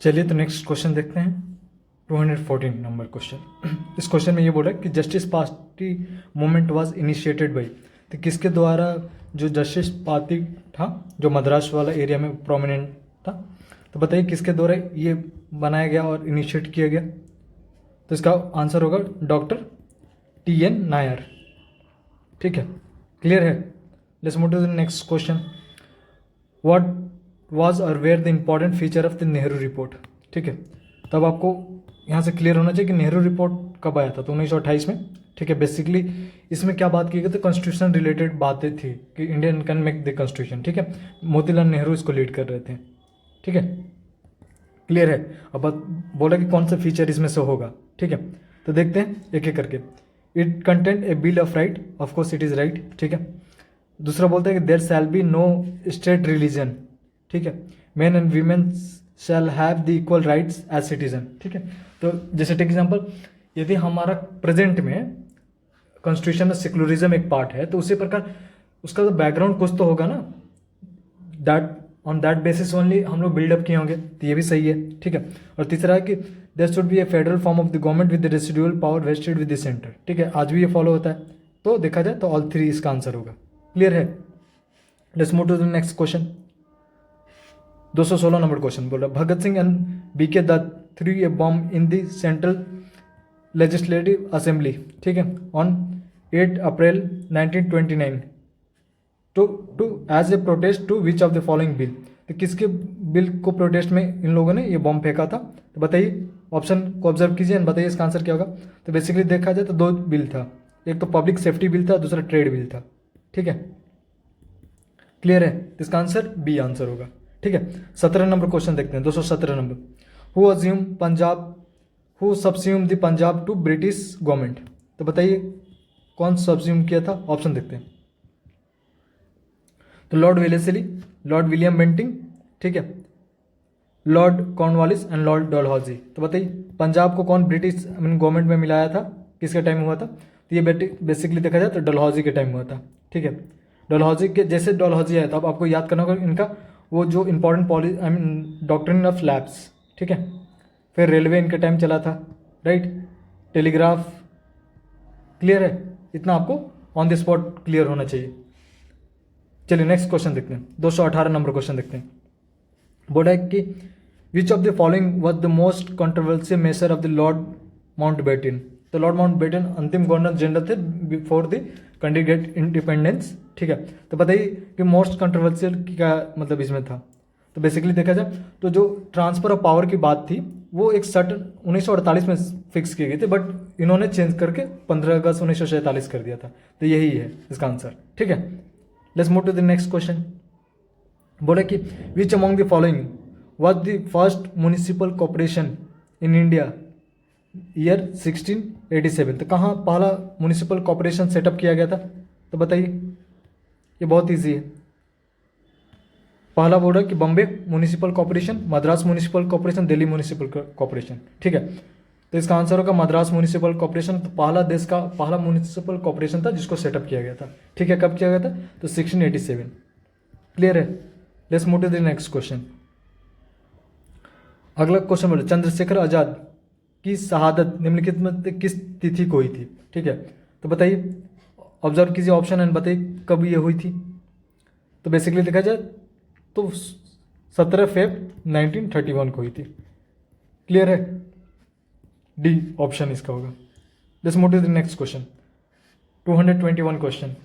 चलिए तो next question देखते हैं 214 नंबर क्वेश्चन। इस क्वेश्चन में ये बोल रहा है कि justice party movement was initiated by, तो किसके द्वारा जो जस्टिस पार्टी था जो मद्रास वाला एरिया में प्रोमिनेंट था, तो बताइए किसके द्वारा ये बनाया गया और इनिशिएट किया गया। तो इसका आंसर होगा डॉक्टर TN नायर। ठीक है, क्लियर है। Let's move to the next question. What was और were the important feature of the Nehru report. ठीक है, तब आपको यहाँ से क्लियर होना चाहिए कि नेहरू रिपोर्ट कब आया था, तो 1928 में। ठीक है, बेसिकली इसमें क्या बात की गई, तो कॉन्स्टिट्यूशन रिलेटेड बातें थी कि Indian can make the constitution. ठीक है, मोतीलाल नेहरू इसको लीड कर रहे थे। ठीक है, क्लियर है। अब बोला कि कौन सा फीचर इसमें से होगा। ठीक है, तो देखते हैं एक एक करके। It content a bill of right, of course it is right. ठीक है, दूसरा बोलता है कि there shall be no state religion. ठीक है, men and women shall have the equal rights as citizen. ठीक है, तो जैसे टेक एग्जाम्पल, यदि हमारा प्रेजेंट में कॉन्स्टिट्यूशन में सेकुलरिज्म एक पार्ट है, तो उसी प्रकार उसका तो बैकग्राउंड कुछ तो होगा ना, that on that basis only हम लोग बिल्डअप किए होंगे, तो ये भी सही है। ठीक है, और तीसरा है कि there should be a federal form of the government with the residual power vested with the centre. ठीक है, आज भी ये फॉलो होता है, तो देखा जाए तो ऑल थ्री इसका आंसर होगा। क्लियर है। Let's move to the next question. 216 number question बोल रहा है, Bhagat Singh and BK Dutt threw a bomb in the central legislative assembly. ठीक है, on 8 April 1929 to as a protest to which of the following bill. तो किसके bill को protest में इन लोगों ने ये बॉम्ब फेंका था, तो बताइए। ऑप्शन को ऑब्जर्व कीजिए एंड बताइए इसका आंसर क्या होगा। तो बेसिकली देखा जाए तो दो बिल था, एक तो पब्लिक सेफ्टी बिल था, दूसरा ट्रेड बिल था। ठीक है, क्लियर है। तो इसका आंसर बी आंसर होगा। ठीक है, 17 नंबर क्वेश्चन देखते हैं। 217 number, who subsume the Punjab to British government. तो बताइए कौन सब्स्यूम किया था, ऑप्शन देखते हैं। तो lord Wellesley, lord William Bentinck, ठीक है, lord Cornwallis and lord Dalhousie. तो बताइए पंजाब को कौन ब्रिटिश गवर्नमेंट में मिलाया था, किसके टाइम हुआ था। तो ये बेसिकली देखा जाए तो डलहौजी के टाइम हुआ था। ठीक है, डलहौजी के जैसे डलहौजी है तो अब आपको याद करना होगा इनका वो जो important policy doctrine of labs. ठीक है, फिर रेलवे इनके टाइम चला था, राइट, टेलीग्राफ। क्लियर है, इतना आपको ऑन द स्पॉट क्लियर होना चाहिए। चलिए नेक्स्ट क्वेश्चन देखते हैं। 218 नंबर क्वेश्चन देखते हैं। बोला है कि विच of the following was the most controversial measure of the Lord Mountbatten. तो लॉर्ड माउंटबेटन अंतिम गवर्नर जनरल थे before the country gate independence. ठीक है, तो बताइए कि मोस्ट कंट्रोवर्शियल क्या मतलब इसमें था। तो बेसिकली देखा जाए तो जो ट्रांसफर ऑफ पावर की बात थी वो एक सर्टन 1948 में फिक्स की गई थी, बट इन्होंने चेंज करके 15 अगस्त 1947 कर दिया था। तो यही है इसका आंसर। ठीक है, let's move to the next question. बोले कि which among the following was the first municipal corporation in India year 1687। तो कहाँ पहला म्यूनिसिपल कॉर्पोरेशन सेटअप किया गया था, तो बताइए। ये बहुत ईजी है। पहला बोल रहा है कि Bombay municipal corporation, Madras municipal corporation, Delhi municipal corporation. ठीक है, तो इसका आंसर होगा मद्रास म्यूनिसिपल कॉर्पोरेशन। तो पहला देश का पहला म्यूनिसिपल कॉर्पोरेशन था जिसको सेटअप किया गया था। ठीक है, कब किया गया था, तो 1687। क्लियर है। Let's move to the next question. अगला क्वेश्चन बोले चंद्रशेखर आजाद की शहादत निम्नलिखित में किस तिथि को हुई थी। ठीक है, तो बताइए, ऑब्जर्व कीजिए ऑप्शन एंड बताइए कब ये हुई थी। तो बेसिकली देखा जाए तो 17 फरवरी 1931 को हुई थी। क्लियर है, डी ऑप्शन इसका होगा। Let's move to the next question. 221 question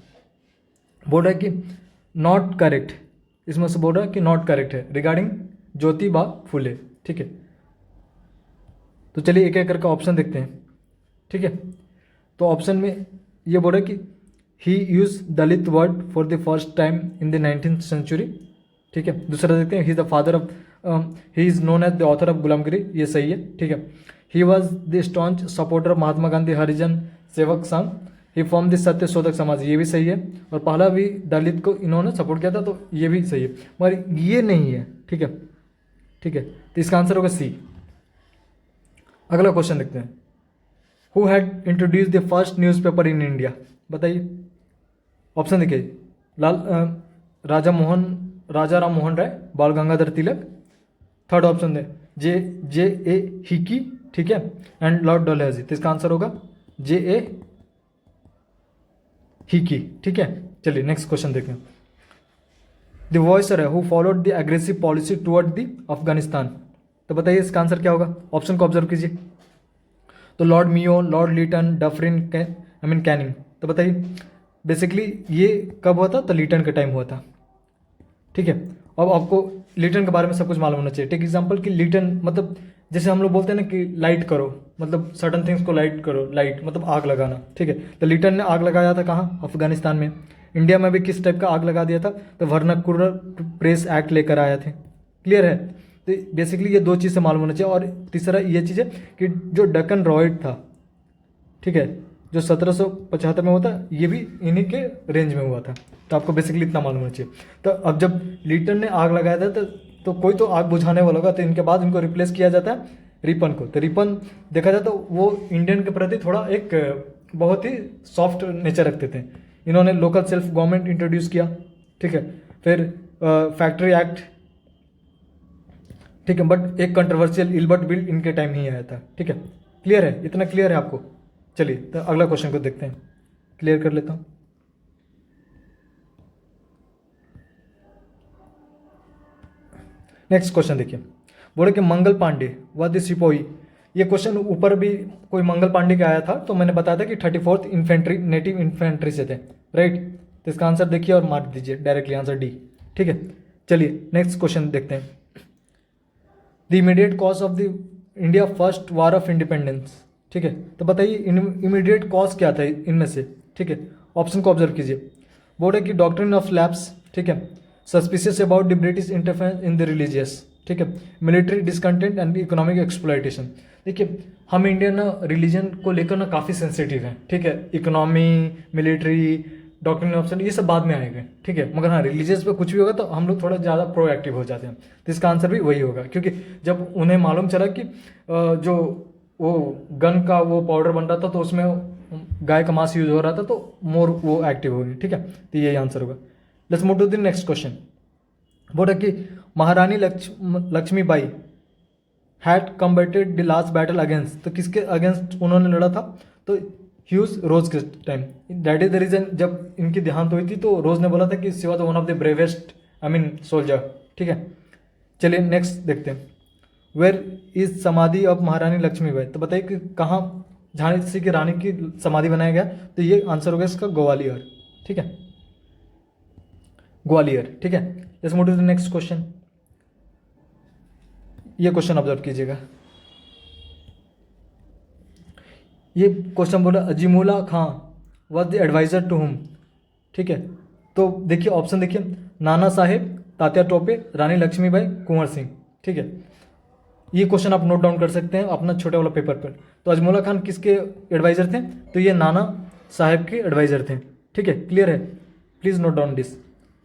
बोल रहा है कि नॉट करेक्ट, इसमें से बोल रहा है कि नॉट करेक्ट है रिगार्डिंग ज्योतिबा फुले। ठीक है, तो चलिए एक एक करके ऑप्शन देखते हैं। ठीक है, तो ऑप्शन में ये बोल रहा है कि he use Dalit word for the first time in the 19th century. ठीक है, दूसरा देखते हैं, he is the father of he is known as the author of Gulamgiri. ये सही है। ठीक है, he was the staunch supporter of Mahatma Gandhi Harijan Sevak Sangh. He form the सत्य शोधक समाज, ये भी सही है। और पहला भी दलित को इन्होंने सपोर्ट किया था, तो ये भी सही है, मगर ये नहीं है। ठीक है, ठीक है, तो इसका आंसर होगा सी। अगला क्वेश्चन देखते हैं। Who had introduce the first newspaper in India. बताइए, ऑप्शन देखिए। राजा राम मोहन राय, बाल गंगाधर तिलक। थर्ड ऑप्शन दे जे जे ए हिकी, ठीक है, एंड लॉर्ड डलहौजी। तो इसका आंसर होगा जे ए हिकी, ठीक है। चलिए नेक्स्ट क्वेश्चन देखते हैं। द वॉइसर है who followed the aggressive policy toward the Afghanistan. तो बताइए इसका आंसर क्या होगा, ऑप्शन को ऑब्जर्व कीजिए। तो lord Mayo, lord Lytton, Dufferin, Canning. तो बताइए बेसिकली ये कब हुआ था, तो लीटन का टाइम हुआ था, ठीक है। अब आपको लीटन के बारे में सब कुछ मालूम होना चाहिए। टेक एग्जांपल कि लीटन मतलब जैसे हम लोग बोलते हैं ना कि लाइट करो, मतलब सर्टन थिंग्स को लाइट करो, लाइट मतलब आग लगाना, ठीक है। तो लीटन ने आग लगाया था कहाँ, अफगानिस्तान में। इंडिया में भी किस टाइप का आग लगा दिया था, तो वर्नाकुलर प्रेस एक्ट लेकर आए थे। क्लियर है। तो बेसिकली ये दो चीज़ से मालूम होना चाहिए। और तीसरा ये चीज़ है कि जो डकन रॉयड था, ठीक है, जो 1775 में हुआ था, ये भी इन्हीं के रेंज में हुआ था। तो आपको बेसिकली इतना मालूम होना चाहिए। तो अब जब लीटन ने आग लगाया था तो कोई तो आग बुझाने वाला होगा, तो इनके बाद इनको रिप्लेस किया जाता है रिपन को। तो रिपन देखा जाए तो वो इंडियन के प्रति थोड़ा एक बहुत ही सॉफ्ट नेचर रखते थे। इन्होंने लोकल सेल्फ गवर्नमेंट इंट्रोड्यूस किया, ठीक है। फिर फैक्ट्री एक्ट, ठीक है, बट एक कंट्रोवर्शियल इल्बर्ट बिल इनके टाइम ही आया था, ठीक है। क्लियर है, इतना क्लियर है आपको। चलिए तो अगला क्वेश्चन को देखते हैं, क्लियर कर लेता हूं। नेक्स्ट क्वेश्चन देखिए, बोले कि मंगल पांडे व द सिपोही। ये क्वेश्चन ऊपर भी कोई मंगल पांडे का आया था, तो मैंने बताया था कि 34th इन्फेंट्री नेटिव इन्फेंट्री से थे, राइट। तो इसका आंसर देखिए और मार्क दीजिए डायरेक्टली, आंसर डी, ठीक है। चलिए नेक्स्ट क्वेश्चन देखते हैं। The immediate cause of the India first war of independence, ठीक है। तो बताइए इमीडिएट कॉज क्या था इनमें से, ठीक है। ऑप्शन को ऑब्जर्व कीजिए। बोर्ड है कि डॉक्ट्रिन ऑफ लैप्स, ठीक है, suspicious about the British interference in the religious, ठीक है, military discontent and economic exploitation. देखिए हम इंडियन ना रिलीजन को लेकर ना काफ़ी सेंसिटिव हैं, ठीक है। इकोनॉमी, मिलिट्री, डॉक्ट्रिन ऑप्शन ये सब बाद में आएंगे, ठीक है। मगर हाँ रिलीजियस पे कुछ भी होगा तो हम लोग थोड़ा ज़्यादा प्रोएक्टिव हो जाते हैं। तो इसका आंसर भी वही होगा, क्योंकि जब उन्हें मालूम चला कि जो वो गन का वो पाउडर बन रहा था तो उसमें गाय का मांस यूज हो रहा था, तो मोर वो एक्टिव होगी, ठीक है। तो यही आंसर होगा। Let's move to the next question. बोला कि Maharani Lakshmibai had combated the last battle against. तो किसके अगेंस्ट उन्होंने लड़ा था, तो ह्यूज रोज के time. That is the reason जब इनकी देहांत हुई थी तो रोज ने बोला था कि she was one of the bravest soldier, ठीक है। चलिए नेक्स्ट देखते हैं। वेयर इज समाधि ऑफ महारानी लक्ष्मीबाई। तो बताइए कि कहाँ झांसी की रानी की समाधि बनाया गया, तो ये आंसर होगा इसका ग्वालियर, ठीक है, ग्वालियर, ठीक है। Let's move to the next question. ये क्वेश्चन ऑब्जर्व कीजिएगा। ये क्वेश्चन बोला Azimullah Khan was the adviser to whom, ठीक है। तो देखिए ऑप्शन देखिए, नाना साहेब, तात्या टोपे, रानी लक्ष्मीबाई, कुंवर सिंह, ठीक है। ये क्वेश्चन आप नोट डाउन कर सकते हैं अपना छोटे वाला पेपर पर। तो अजमुल्ला खान किसके एडवाइजर थे, तो ये नाना साहेब के एडवाइजर थे, ठीक है। क्लियर है, प्लीज़ नोट डाउन दिस,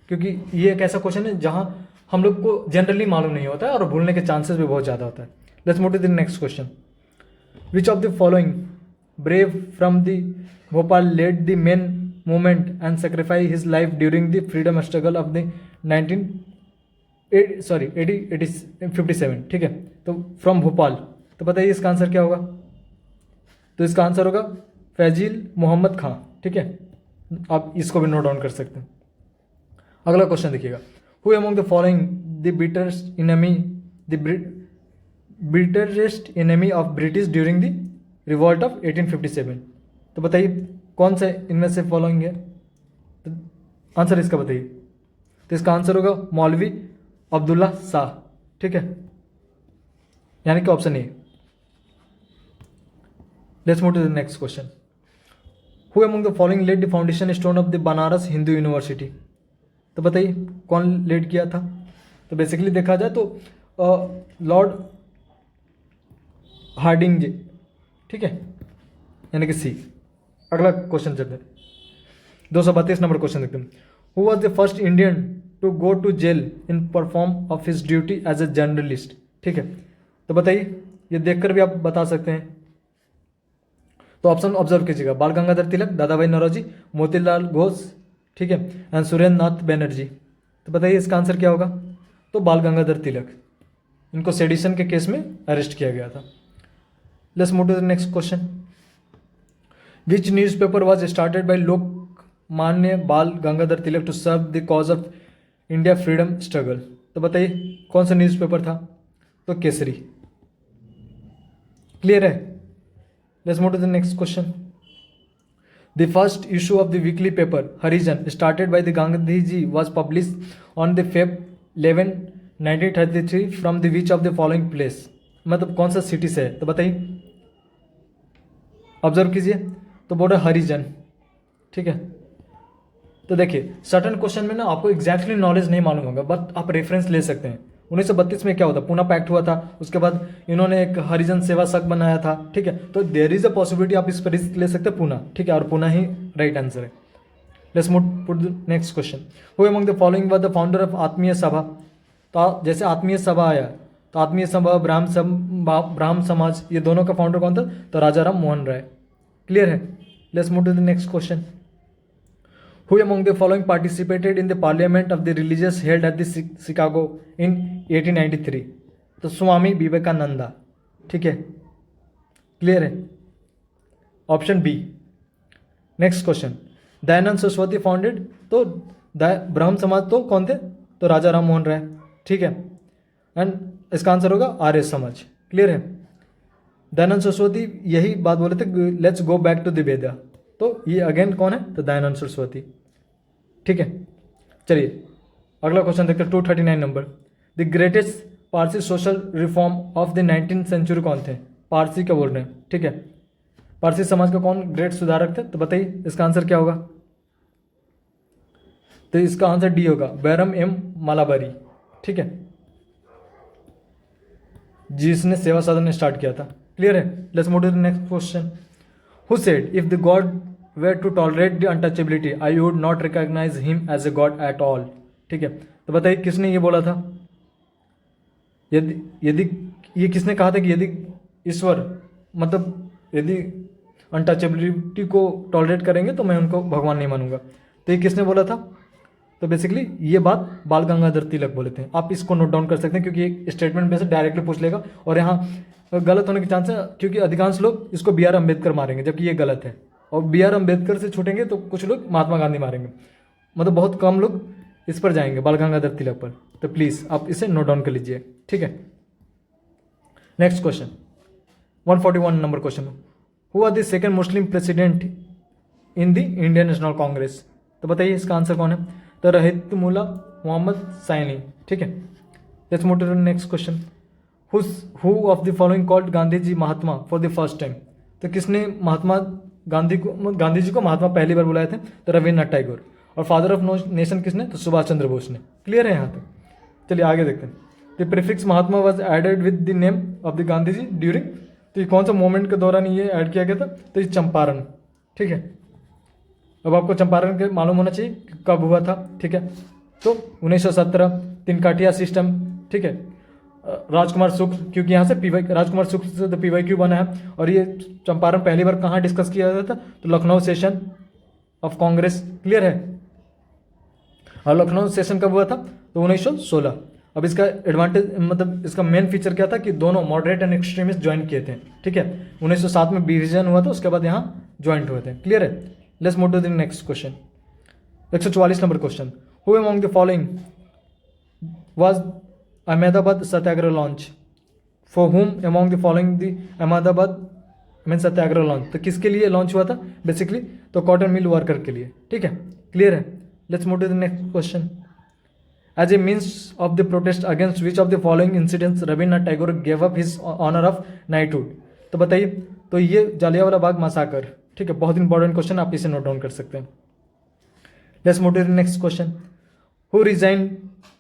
क्योंकि ये एक ऐसा क्वेश्चन है जहाँ हम लोग को जनरली मालूम नहीं होता है और भूलने के चांसेस भी बहुत ज़्यादा होता है। Let's move to the next question. Which of the following brave from the Bhopal led the main movement and sacrifice his life during the freedom struggle of the 1857, ठीक है। तो फ्रॉम भोपाल, तो बताइए इसका आंसर क्या होगा, तो इसका आंसर होगा फैजिल मोहम्मद खां, ठीक है। आप इसको भी नोट डाउन कर सकते हैं। अगला क्वेश्चन देखिएगा। Who among the following the bitterest enemy of British during the revolt of 1857। तो बताइए कौन से इनमें से फॉलोइंग है, तो आंसर इसका बताइए। तो इसका आंसर होगा मौलवी अब्दुल्ला शाह, ठीक है, यानी कि option A. Let's move to the next question. Who among the following laid the foundation stone of the Banaras Hindu university. तो बताइए कौन लेड किया था, तो बेसिकली देखा जाए तो लॉर्ड हार्डिंग, ठीक है, यानी कि सी। अगला क्वेश्चन चलते हैं, 232 नंबर क्वेश्चन देखते हैं। Who was the first Indian to go to jail in perform of his duty as a journalist, ठीक है। तो बताइए ये देखकर भी आप बता सकते हैं। तो ऑप्शन ऑब्जर्व कीजिएगा, बाल गंगाधर तिलक, दादा भाई नौरोजी, मोतीलाल घोष, ठीक है, एंड सुरेंद्र नाथ बैनर्जी। तो बताइए इसका आंसर क्या होगा, तो बाल गंगाधर तिलक, इनको सेडिशन के केस में अरेस्ट किया गया था। Let's move to the next question. Which newspaper was started by Lokmanya Bal Gangadhar Tilak to serve the cause of India freedom struggle? तो बताइए कौन सा न्यूज़पेपर था? तो केसरी। क्लियर है? Let's move to the next question. The first issue of the weekly paper Harijan, started by the Gandhiji, was published on the Feb 11, 1933 from the which of the following place? मतलब कौन सा city से है? तो बताइए, observe कीजिए। तो board हरिजन, ठीक है। तो देखिए सर्टन क्वेश्चन में ना आपको एग्जैक्टली नॉलेज नहीं मालूम होगा, बट आप रेफरेंस ले सकते हैं। 1932 में क्या होता, पूना पैक्ट हुआ था, उसके बाद इन्होंने एक हरिजन सेवा संघ बनाया था, ठीक है। तो देयर इज अ पॉसिबिलिटी आप इस पर रिस्क ले सकते हैं, पूना, ठीक है, और पूना ही राइट आंसर है। Let's move to the next question. Who among the following was the founder of Atmiya Sabha? तो जैसे आत्मीय सभा आया, तो आत्मीय सभा, ब्राह्म समाज, ये दोनों का फाउंडर कौन था? तो राजा राम मोहन राय। क्लियर है? Let's move to the next question. Who among the following participated in the Parliament of the Religious held at the Chicago in 1893? तो स्वामी विवेकानंदा, ठीक है। क्लियर है? Option B. Next question. Dayanand Saraswati founded, तो ब्रह्म समाज तो कौन थे? तो राजा राम मोहन राय, ठीक है। एंड इसका आंसर होगा आर्य समाज। क्लियर है? दयानंद सरस्वती यही बात बोले थे, let's go back to the Veda. तो ये अगेन कौन है? तो दयानंद सरस्वती, ठीक है। चलिए अगला क्वेश्चन देखते हैं, 239 number. The greatest Parsi social reform of the 19th century कौन थे? पारसी क्या बोल रहे हैं, ठीक है। पारसी समाज का कौन ग्रेट सुधारक थे? तो बताइए इसका आंसर क्या होगा? तो इसका आंसर डी होगा, बैरम एम मालाबारी, ठीक है, जिसने सेवा सदन स्टार्ट किया था। क्लियर है? Let's move to the next question. Who said, if the God were to tolerate the untouchability, I would not recognize him as a God at all? ठीक है, तो बताइए किसने ये बोला था? यदि यदि ये किसने कहा था कि यदि ईश्वर, मतलब यदि अनटचेबिलिटी को टॉलरेट करेंगे तो मैं उनको भगवान नहीं मानूंगा। तो ये किसने बोला था? तो बेसिकली ये बात बाल गंगाधर तिलक बोले थे। आप इसको नोट डाउन कर सकते हैं क्योंकि एक स्टेटमेंट में से डायरेक्टली पूछ लेगा, और यहाँ गलत होने के चांस है क्योंकि अधिकांश लोग इसको बी आर अम्बेडकर मारेंगे, जबकि ये गलत है। और बी आर अम्बेडकर से छूटेंगे तो कुछ लोग महात्मा गांधी मारेंगे, मतलब बहुत कम लोग इस पर जाएंगे, बाल गंगाधर तिलक पर। तो प्लीज़ आप इसे नोट डाउन कर लीजिए, ठीक है। Next question, 141 number question. Who are the second Muslim president in the Indian National Congress? तो बताइए इसका आंसर कौन है? तो रहमतुल्लाह मोहम्मद सैनी, ठीक है। Let's move to the next question. Who of the following called Gandhi ji Mahatma for the first time? तो किसने महात्मा गांधी जी को महात्मा पहली बार बुलाए थे? तो रविन्द्रनाथ टैगोर। और फादर ऑफ नेशन किसने? तो सुभाष चंद्र बोस ने। क्लियर है यहाँ तक? चलिए आगे देखते हैं। The prefix Mahatma was added with the name of the Gandhi ji during, तो ये कौन सा मोमेंट के दौरान ये ऐड किया गया था? तो ये चंपारण, ठीक है। अब आपको चंपारण के मालूम होना चाहिए कि कब हुआ था, ठीक है। तो 1917, तिनकाठिया सिस्टम, ठीक है। राजकुमार शुक्ल, क्योंकि यहाँ से पीवाई, राजकुमार शुक्ल से तो PYQ बना है। और ये चंपारण पहली बार कहाँ डिस्कस किया गया था? तो Lucknow session of Congress. Clear है? और लखनऊ सेशन कब हुआ था? तो 1916। अब इसका एडवांटेज, मतलब इसका मेन फीचर क्या था कि दोनों मॉडरेट एंड एक्सट्रीमिस्ट ज्वाइन किए थे, ठीक है। 1907 में डिवीजन हुआ था, उसके बाद यहाँ ज्वाइंट हुए थे। क्लियर है? Let's move to the next question, 144 number question. Who among the following was Ahmedabad Satyagraha launch? For whom among the following the Ahmedabad Satyagraha launch? तो किसके लिए लॉन्च हुआ था बेसिकली? तो कॉटन मिल वर्कर के लिए, ठीक है। क्लियर है? Let's move to the next question. As a means of the protest against which of the following incidents Rabindranath Tagore gave up his honour of knighthood? तो बताइए, तो ये जालियांवाला बाग मसाकर, ठीक है। बहुत इंपॉर्टेंट क्वेश्चन, आप इसे नोट डाउन कर सकते हैं। Let's move to the next question. Who resign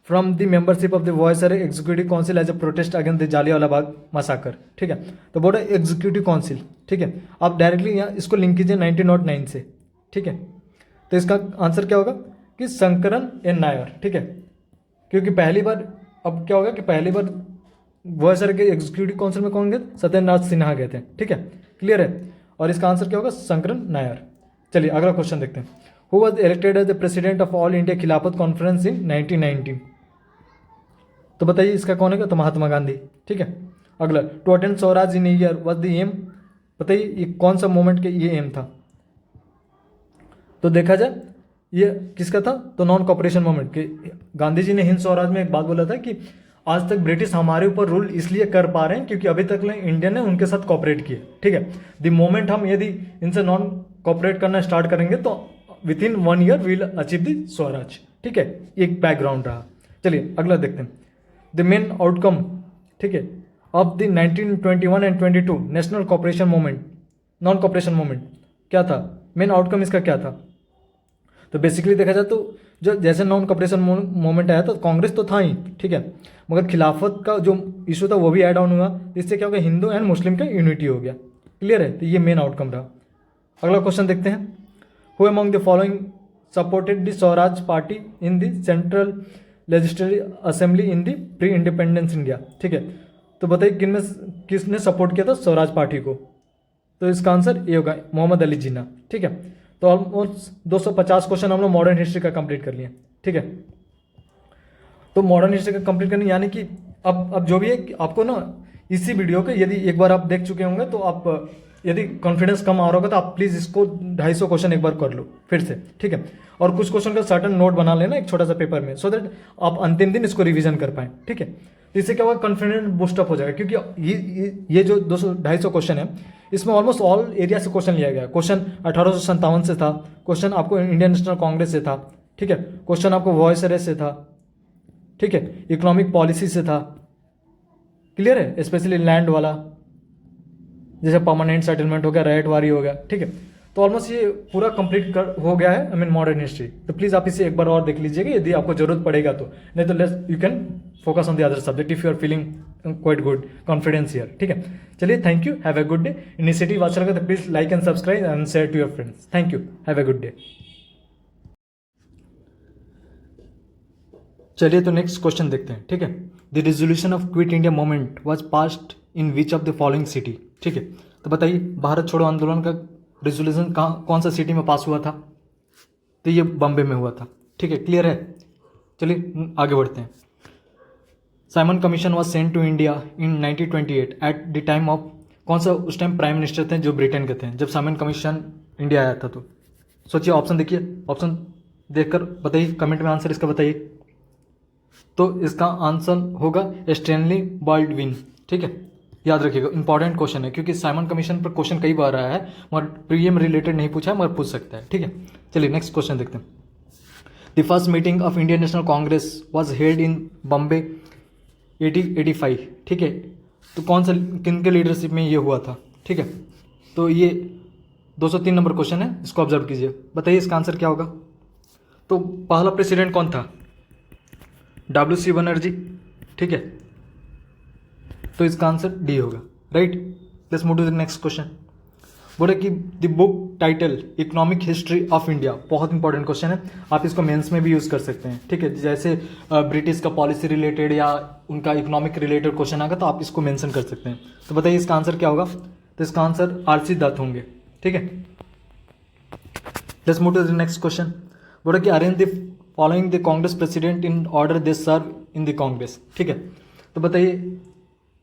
from the membership of the viceroy executive council as a protest against the Jallianwala Bagh massacre? ठीक है, तो बोर्ड एग्जीक्यूटिव काउंसिल, ठीक है। आप डायरेक्टली यहाँ इसको लिंक कीजिए 1909 से, ठीक है। तो इसका आंसर क्या होगा कि शंकरन एन नायर, ठीक है। क्योंकि पहली बार, अब क्या होगा कि पहली बार वॉयसर के एग्जीक्यूटिव काउंसिल में कौन गए? सत्येंद्रनाथ सिन्हा गए थे, ठीक है। क्लियर है? और इसका आंसर क्या होगा? शंकरन नायर। चलिए अगला क्वेश्चन देखते हैं। Who was elected as the president of all India Khilafat conference in 1919? तो बताइए इसका कौन है, तो महात्मा गांधी। ठीक है, अगला, to attend swaraj in year was the aim, बताइए ये कौन सा मोमेंट के ये एम था। तो देखा जाए ये किसका था, तो नॉन कॉपरेशन मूवमेंट के। गांधी जी ने हिंद स्वराज में एक बात बोला था कि आज तक ब्रिटिश हमारे ऊपर रूल इसलिए कर पा रहे हैं क्योंकि अभी तक इंडिया ने उनके साथ कॉपरेट किया। ठीक है, द मोमेंट हम यदि इनसे नॉन कॉपरेट करना स्टार्ट करेंगे तो within 1 year we'll achieve the swaraj. ठीक है, एक बैकग्राउंड रहा। चलिए अगला देखते हैं, द मेन आउटकम, ठीक है, of the 1921 and 22 national cooperation movement, non cooperation movement क्या था, मेन आउटकम इसका क्या था। तो बेसिकली देखा जाए तो जो जैसे नॉन कॉपरेशन मूवमेंट आया तो कांग्रेस तो था ही, ठीक है, मगर खिलाफत का जो इशू था वो भी ऐड ऑन हुआ, इससे क्या हो गया, हिंदू एंड मुस्लिम का यूनिटी हो गया। क्लियर है, तो ये मेन आउटकम रहा। अगला क्वेश्चन देखते हैं, who among the following supported the Swaraj party in the central legislative assembly in the pre independence India. ठीक है, तो बताइए किसने सपोर्ट किया था स्वराज पार्टी को। तो इसका आंसर ये होगा मोहम्मद अली जिन्ना। ठीक है, तो ऑलमोस्ट 250 क्वेश्चन हम लोग मॉडर्न हिस्ट्री का कंप्लीट कर लिए। ठीक है, तो मॉडर्न हिस्ट्री का कंप्लीट करने यानी कि अब जो भी है आपको ना इसी वीडियो के यदि एक बार आप देख चुके होंगे तो आप यदि कॉन्फिडेंस कम आ रहा होगा तो आप प्लीज़ इसको 250 क्वेश्चन एक बार कर लो फिर से। ठीक है, और कुछ क्वेश्चन का सर्टन नोट बना लेना एक छोटा सा पेपर में, सो दैट आप अंतिम दिन इसको रिवीजन कर पाएँ। ठीक है, तो इससे क्या होगा, कॉन्फिडेंस बूस्टअप हो जाएगा, क्योंकि ये जो 250 क्वेश्चन है इसमें ऑलमोस्ट ऑल एरिया से क्वेश्चन लिया गया। क्वेश्चन 1857 से था, क्वेश्चन आपको इंडियन नेशनल कांग्रेस से था। ठीक है, क्वेश्चन आपको वॉइस रेस से था। ठीक है, इकोनॉमिक पॉलिसी से था। क्लियर है, स्पेशली लैंड वाला, जैसे परमानेंट सेटलमेंट हो गया, रैयतवारी हो गया। ठीक है, तो ऑलमोस्ट ये पूरा कंप्लीट हो गया है, आई मीन मॉडर्न हिस्ट्री। तो प्लीज़ आप इसे एक बार और देख लीजिएगा यदि आपको जरूरत पड़ेगा तो, नहीं तो let's you can focus on the other subject if you are feeling quite good confidence here. ठीक है, चलिए thank you, have a good day. Initiative अच्छा लगा तो please like and subscribe and share to your friends. Thank you, have a good day. चलिए तो next question देखते हैं। ठीक है, the resolution of quit India movement was passed in which of the following city. ठीक है, तो बताइए भारत छोड़ो आंदोलन का रेजोल्यूशन कौन सा सिटी में पास हुआ था, तो ये बॉम्बे में हुआ था। ठीक है, क्लियर है, चलिए आगे बढ़ते हैं। Simon commission was sent to India in 1928 at the time of, कौन सा उस टाइम प्राइम मिनिस्टर थे जो ब्रिटेन के थे जब साइमन कमीशन इंडिया आया था। तो सोचिए, ऑप्शन देखिए, ऑप्शन देखकर बताइए, कमेंट में आंसर इसका बताइए। तो इसका आंसर होगा स्टैनली बाल्डविन। ठीक है, याद रखिएगा, इंपॉर्टेंट क्वेश्चन है क्योंकि साइमन कमीशन पर क्वेश्चन कई बार आया है मगर प्रीएम रिलेटेड नहीं पूछा है मगर पूछ सकता है। ठीक है, चलिए नेक्स्ट क्वेश्चन देखते हैं। The first meeting of Indian National Congress was held in Bombay 1885। ठीक है, तो कौन सा किन के लीडरशिप में ये हुआ था। ठीक है, तो ये 203 नंबर क्वेश्चन है, इसको ऑब्जर्व कीजिए, बताइए इसका आंसर क्या होगा। तो पहला प्रेसिडेंट कौन था, WC बनर्जी। ठीक है, तो इसका आंसर डी होगा, right. Let's move to the next question. बोले कि the book title economic history of India, बहुत इंपॉर्टेंट क्वेश्चन है, आप इसको मेंस में भी यूज़ कर सकते हैं। ठीक है, जैसे ब्रिटिश का पॉलिसी रिलेटेड या उनका इकोनॉमिक रिलेटेड क्वेश्चन आएगा तो आप इसको मेंशन कर सकते हैं। तो बताइए इसका आंसर क्या होगा, तो इसका आंसर RC दत्त होंगे। ठीक है, let's move to the next question. बोले कि arrange the following the Congress president in order they serve in the Congress. ठीक है, तो बताइए,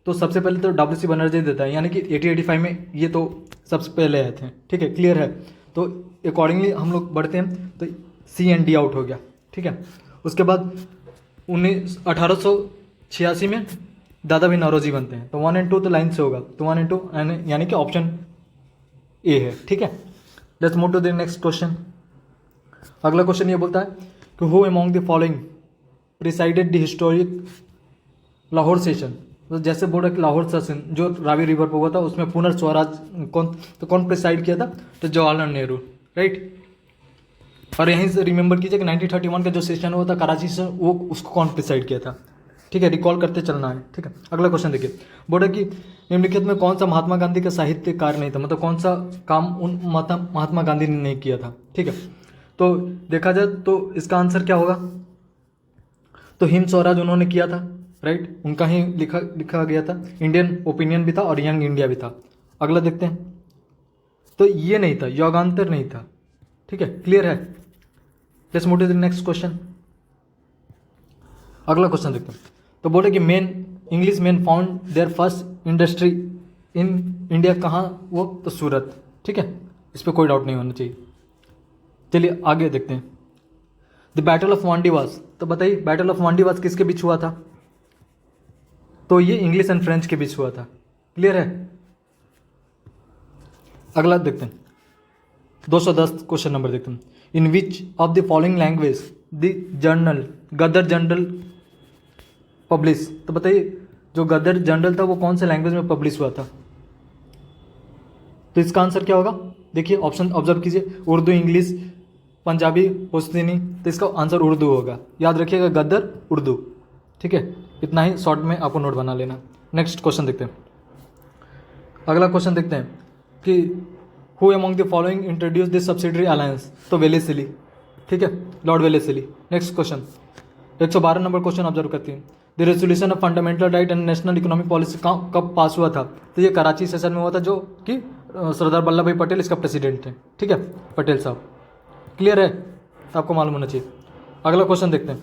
तो सबसे पहले तो WC बनर्जी देता है, यानी कि 1885 में ये तो सबसे पहले आए थे। ठीक है, क्लियर है, तो अकॉर्डिंगली हम लोग बढ़ते हैं, तो C एंड D आउट हो गया। ठीक है, उसके बाद 1886 में दादा भाई नौरोजी बनते हैं, तो 1 और 2 तो लाइन से होगा, तो 1 और 2 यानी कि ऑप्शन A है। ठीक है, let's move to the next question. अगला क्वेश्चन ये बोलता है कि who among the following presided the historic Lahore session. तो जैसे बोल रहे कि लाहौर सेशन जो रावी रिवर पर हुआ था उसमें पुनर्स्वराज कौन प्रिसाइड किया था, तो जवाहरलाल नेहरू, राइट। और यहीं से रिमेंबर कीजिए कि 1931 का जो सेशन हुआ था कराची से, वो उसको कौन प्रिसाइड किया था। ठीक है, रिकॉल करते चलना है। ठीक है, अगला क्वेश्चन देखिए, बोल रहे कि निम्नलिखित में कौन सा महात्मा गांधी का साहित्य कार्य नहीं था, मतलब कौन सा काम उन महात्मा गांधी ने नहीं किया था। ठीक है, तो देखा जाए तो इसका आंसर क्या होगा, तो हिंद स्वराज उन्होंने किया था, राइट, उनका ही लिखा गया था। इंडियन ओपिनियन भी था और यंग इंडिया भी था। अगला देखते हैं, तो ये नहीं था, योगांतर नहीं था। ठीक है, क्लियर है, let's move to the next question. अगला क्वेश्चन देखते हैं, तो बोले कि English man found their first industry in India, कहाँ वो, तो सूरत। ठीक है, इस पर कोई डाउट नहीं होना चाहिए। चलिए आगे देखते हैं। द बैटल ऑफ वांडीवास, तो बताइए बैटल ऑफ वांडीवास किसके बीच हुआ था? तो ये इंग्लिश एंड फ्रेंच के बीच हुआ था। क्लियर है? अगला देखते हैं 210 क्वेश्चन नंबर देखते हैं। In which of the following language the journal Ghadar journal publish, तो बताइए जो गदर जनरल था वो कौन से लैंग्वेज में पब्लिश हुआ था? तो इसका आंसर क्या होगा? देखिए ऑप्शन ऑब्जर्व कीजिए, उर्दू, इंग्लिश, पंजाबी, पश्तूनी। तो इसका आंसर उर्दू होगा। याद रखिएगा गदर उर्दू। ठीक है, इतना ही शॉर्ट में आपको नोट बना लेना। नेक्स्ट क्वेश्चन देखते हैं। अगला क्वेश्चन देखते हैं कि who among the following introduce this subsidiary alliance, तो वेलेस्ली। ठीक है, Lord Wellesley. Next question 112 number question observe करती हैं। The resolution of fundamental right and national economic policy कब पास हुआ था? तो ये कराची सेशन में हुआ था, जो कि सरदार वल्लभ भाई पटेल इसका प्रेसिडेंट थे। ठीक है, पटेल साहब। क्लियर है? आपको मालूम होना चाहिए। अगला क्वेश्चन देखते हैं।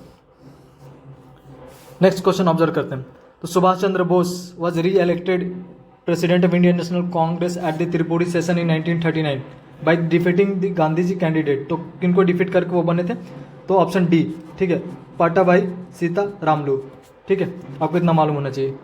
नेक्स्ट क्वेश्चन ऑब्जर्व करते हैं। तो Subhash Chandra Bose was re elected president of Indian National Congress at the Tripuri session in 1939 by defeating the Gandhi ji candidate. तो किनको डिफीट करके वो बने थे? तो ऑप्शन डी। ठीक है, पाटाभाई सीता रामलू। ठीक है, आपको इतना मालूम होना चाहिए।